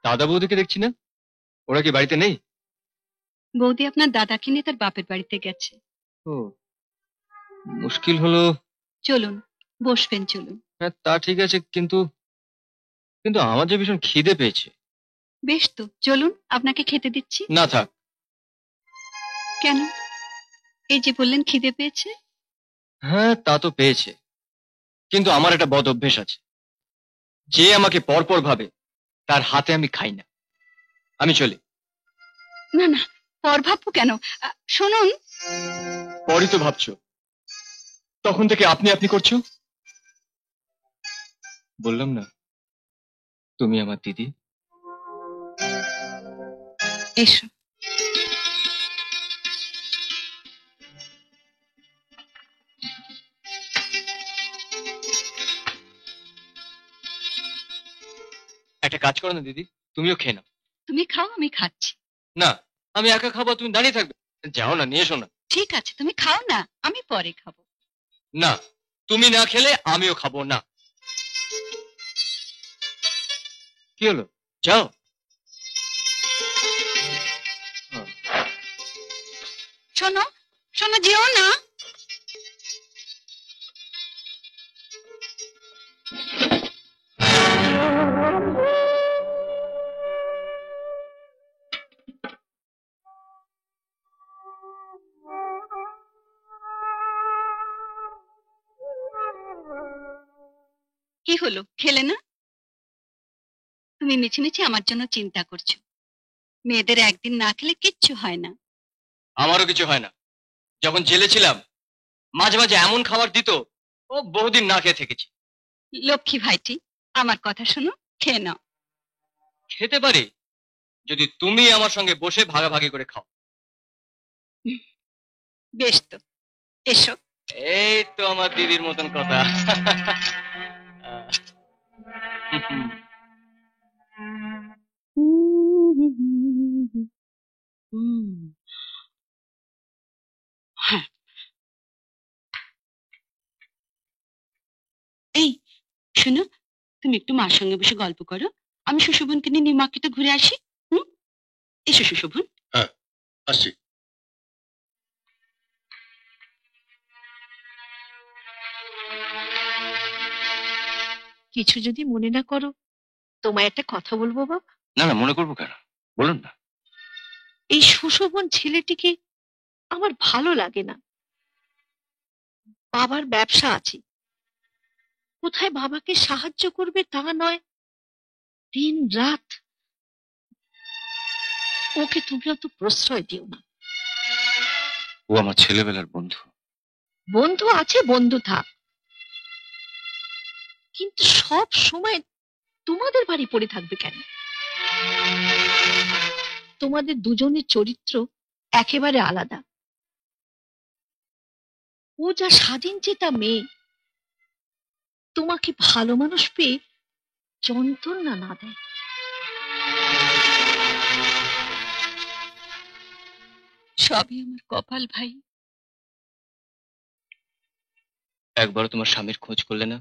দাদা বৌদিকে দেখছি না, ওরা কি বাড়িতে নেই? বৌদি আপনার দাদাকে নিয়ে তার বাপের বাড়িতে গেছে। ও, মুশকিল হলো। চলুন, বসবেন, চলুন। হ্যাঁ, তা ঠিক আছে, কিন্তু কিন্তু আমার যে ভীষণ খিদে পেয়েছে। বেশ তো, চলুন, আপনাকে খেতে দিচ্ছি। না, থাক। কেন? এই যে বললেন খিদে পেয়েছে। হ্যাঁ, তা তো পেয়েছে, কিন্তু আমার একটা বদ অভ্যেস আছে। যে আমাকে পরপর ভাবে তার হাতে আমি খাই না। আমি চলি। না না, পর ভাববো কেন? শুনুন। পরই তো ভাবছো, তখন থেকে আপনি আপনি করছো। বললাম না, তুমি আমার দিদি। এসো। একটা কাজ করো না দিদি, তুমিও খেয়ে নাও। তুমি খাও, আমি খাচ্ছি। না, আমি একা খাবো, তুমি দাঁড়িয়ে থাকবে। যাও না, নিয়ে এসো না। ঠিক আছে, তুমি খাও না, আমি পরে খাবো। না, তুমি না খেলে আমিও খাবো না। কি হলো, যাও। শোনো, শোনো, যেও না। কি হলো, খেলে না? তুমি মিছে মিছে আমার জন্য চিন্তা করছো। মেয়েদের একদিন না খেলে কিচ্ছু হয় না। আমারও কিছু হয় না। যখন জেলে ছিলাম, মাঝে মাঝে এমন খাবার দিত, ও বহুদিন না খেয়ে থেকেছি। লক্ষ্মী ভাইটি, আমার কথা শোনো, খেয়ে নাও। খেতে পারি, যদি তুমি আমার সঙ্গে বসে ভাগাভাগি করে খাও। বেশ তো, এসো। এই তো আমার দিদির মতন কথা। হ্যাঁ। এই শোনো, তুমি একটু মার সঙ্গে বসে গল্প করো, আমি সুশোভনকে নিয়ে নিউ মার্কেটে ঘুরে আসি। হুম, এসো সুশোভন। হ্যাঁ, আসছি। কিছু যদি মনে না করো, তোমায় একটা কথা বলবো বাবা। না না, মনে করবো কেন, বলুন না। এই সুশোভন ছেলেটিকে আমার ভালো লাগে না। বাবার ব্যবসা আছে, কোথায় বাবাকে সাহায্য করবে তা নয়, দিন রাত। ওকে তুমি অত প্রশ্রয় দিও না। ও আমার ছেলেবেলার বন্ধু। বন্ধু আছে, বন্ধু থাক, কিন্তু সব সময় তোমাদের বাড়ি পড়ে থাকবে কেন? তোমাদের দুজনের চরিত্র একেবারে আলাদা। ও যা স্বাধীন চেতা মেয়ে, তোমাকে ভালো মানুষ পেয়ে যন্ত্রণা না দেয়। সবই আমার কপাল ভাই। একবারও তোমার স্বামীর খোঁজ করলে না?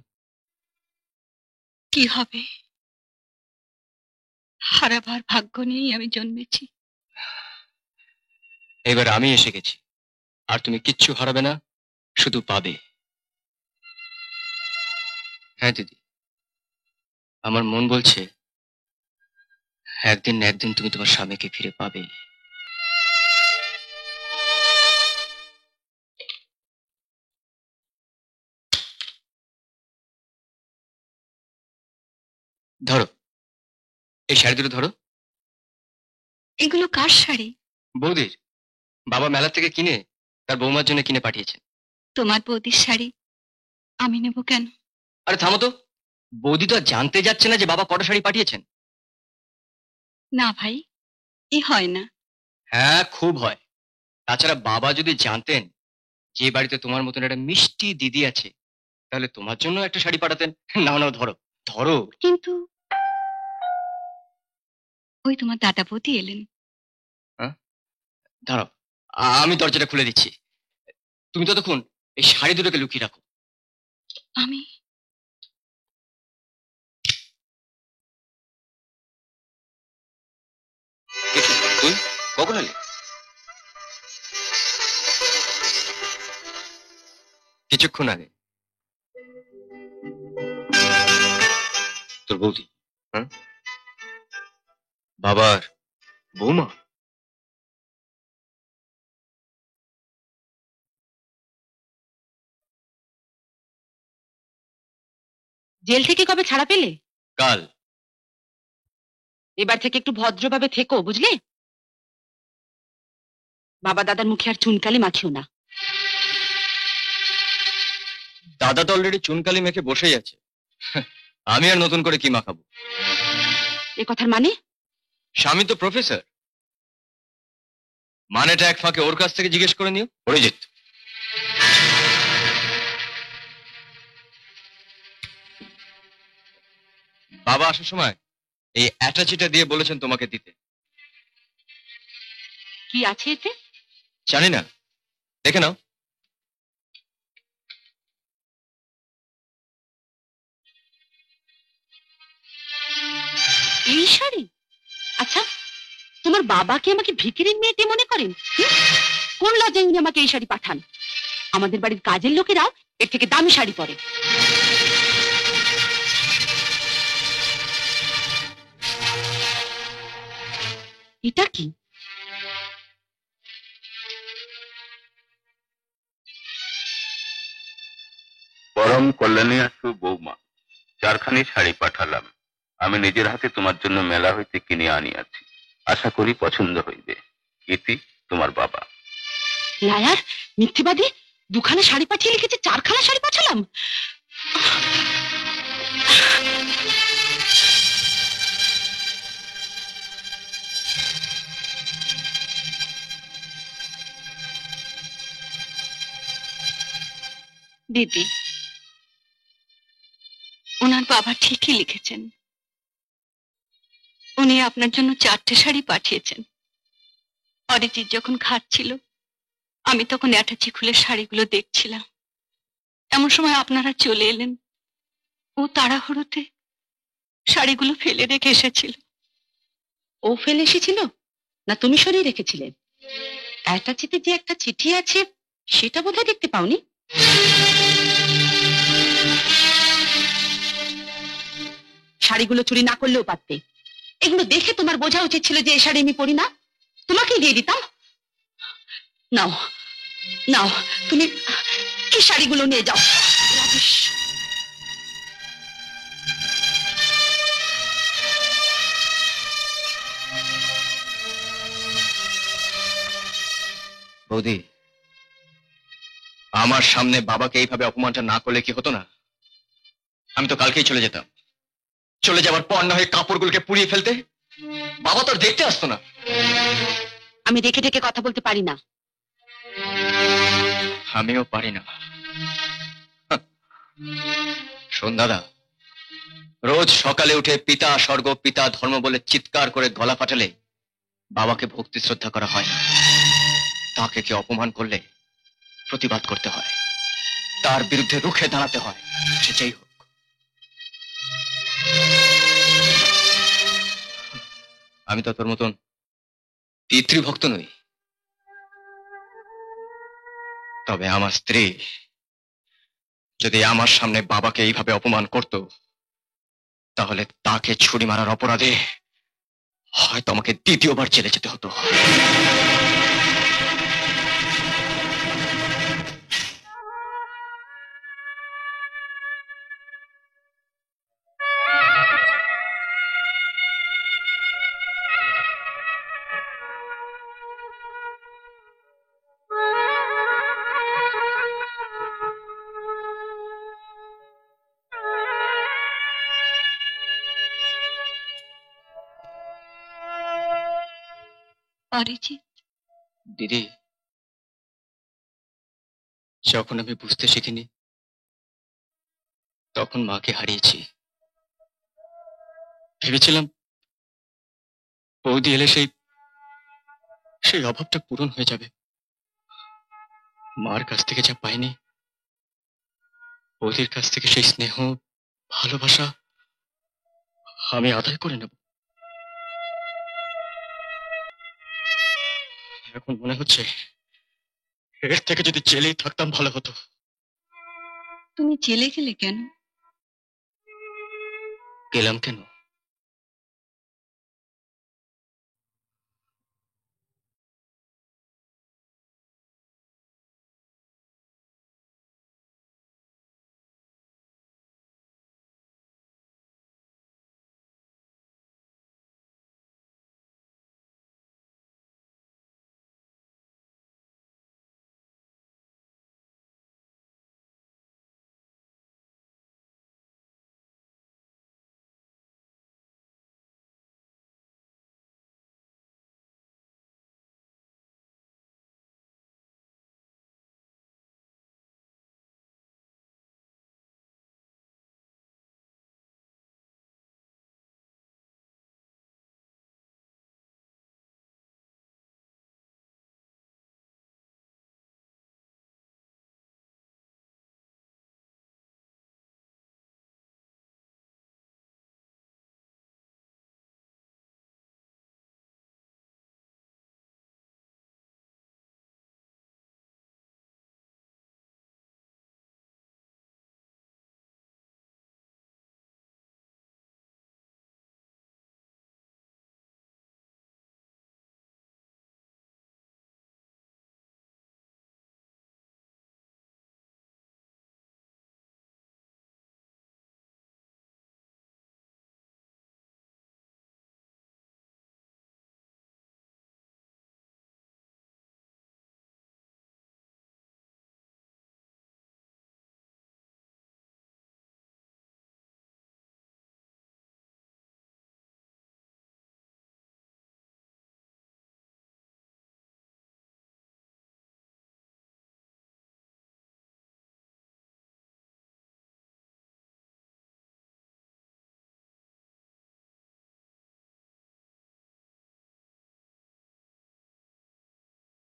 কি হবে, হারাবার ভাগ্য নিয়েই আমি জন্মেছি। এবার আমি এসে গেছি, আর তুমি কিচ্ছু হারাবে না, শুধু পাবে। হ্যাঁ দিদি, আমার মন বলছে একদিন না একদিন তুমি তোমার স্বামীকে ফিরে পাবে। ধরো, এই শাড়ি দুটো ধরো। এগুলো কার শাড়ি? বৌদির। বাবা মেলা থেকে কিনে তার বৌমার জন্য কিনে পাঠিয়েছেন। তোমার বৌদির শাড়ি আমি নেব কেন? আরে থামো তো, বৌদি তো আর জানতে যাচ্ছে না যে বাবা কটা শাড়ি পাঠিয়েছেন। না ভাই, এ হয় না। হ্যাঁ, খুব হয়। তাছাড়া বাবা যদি জানতেন যে বাড়িতে তোমার মতন একটা মিষ্টি দিদি আছে, তাহলে তোমার জন্য একটা শাড়ি পাঠাতেন। নাও নাও, ধরো ধরো। কিন্তু ওই তোমার দাদা বৌদি এলেন। হ্যাঁ, দাঁড়াও, আমি দরজাটা খুলে দিচ্ছি। তুমি ততক্ষণ এই শাড়ি দুটোকে লুকিয়ে রাখো। আমি তুই কখন এলি? কিছুক্ষণ আগে। তোর বৌদি? হ্যাঁ, বাবার বৌমা? জেল থেকে কবে ছাড়া পেলে? কাল। এবার থেকে একটু ভদ্রভাবে থেকো, বুঝলে? বাবা দাদার মুখে আর চুনকালি মাখিও না। দাদা তো অলরেডি চুনকালি মেখে বসেই আছে। আমি আর নতুন করে কি মাখাবো? এ কথার মানে? স্বামী তো প্রফেসর, মানেটা এক ফাঁকে ওর কাছ থেকে জিজ্ঞেস করে নিও। অরিজিৎ, বাবা আসার সময় এই অ্যাটাচিটা দিয়ে বলেছেন তোমাকে দিতে। কি আছে এতে? জানি না, দেখে নাও। এই শাড়ি? আচ্ছা, তোমার বাবা কি আমাকে ভিখিরির মেয়েটি মনে করেন? কোন লজ্জায় উনি আমাকে এই শাড়ি পাঠান? আমাদের বাড়ির কাজের লোকেরাও এর থেকে দামি শাড়ি পরে। এটা কি? পরম কল্যাণী আসু বৌমা, চারখানি শাড়ি পাঠালাম। আমি নিজের হাতে তোমার জন্য মেলা হইতে কিনে আনিয়াছি। আশা করি পছন্দ হইবে। ইতি তোমার বাবা। লায়ার, মিথ্যেবাদী! দুখানা শাড়ি পাঠিয়ে লিখেছে চারখানা শাড়ি পাঠালাম। দিদি, ওনার বাবা ঠিকই লিখেছেন। উনি আপনার জন্য 4টে শাড়ি পাঠিয়েছেন। অরিজিৎ যখন খাচ্ছিল, আমি তখন অ্যাটাচি খুলে শাড়িগুলো দেখছিলাম। এমন সময় আপনারা চলে এলেন। ও তাড়াহুড়োতে শাড়িগুলো ফেলে রেখে এসেছিল। ও ফেলে এসেছিল না তুমি সরিয়ে রেখেছিলে? অ্যাটাচিতে যে একটা চিঠি আছে সেটা বোধহয় দেখতে পাওনি। শাড়িগুলো চুরি না করলেও পারতে। এগুলো দেখে তোমার বোঝা উচিত ছিল যে এই শাড়ি আমি পরি না, তোমাকেই দিয়ে দিতাম। নাও নাও, তুমি এই শাড়িগুলো নিয়ে যাও। রাজেশ, বৌদি, আমার সামনে বাবাকে এইভাবে অপমানটা না করলে কি হতো না? আমি তো কালকেই চলে যেতাম। চলে যাওয়ার পর না হয়ে কাপড়গুলোকে পুড়িয়ে ফেলতে। বাবা তো আর দেখতে আসতো না। আমি রেখে রেখে কথা বলতে পারি না। আমিও পারি না। হাহ। শোন দাদা, রোজ সকালে উঠে পিতা স্বর্গ পিতা ধর্ম বলে চিৎকার করে গলা ফাটালে বাবাকে ভক্তি শ্রদ্ধা করা হয় না। তাকে কে অপমান করলে প্রতিবাদ করতে হয়, তার বিরুদ্ধে রুখে দাঁড়াতে হয়, সে যেই হোক। আমি তো তোর মতন পিতৃভক্ত নই। তবে আমার স্ত্রী যদি আমার সামনে বাবাকে এইভাবে অপমান করত, তাহলে তাকে ছুরি মারার অপরাধে হয়তো আমাকে দ্বিতীয়বার জেলে যেতে হতো। অরিজিৎ, দিদি, যখন আমি বুঝতে শিখিনি তখন মাকে হারিয়েছি। ভেবেছিলাম বৌদি এলে সেই সেই অভাবটা পূরণ হয়ে যাবে। মার কাছ থেকে যা পাইনি, বৌদির কাছ থেকে সেই স্নেহ ভালোবাসা আমি আদায় করে নেব। এখন মনে হচ্ছে এর থেকে যদি জেলেই থাকতাম ভালো হতো। তুমি জেলে গেলে কেন? গেলাম কেন?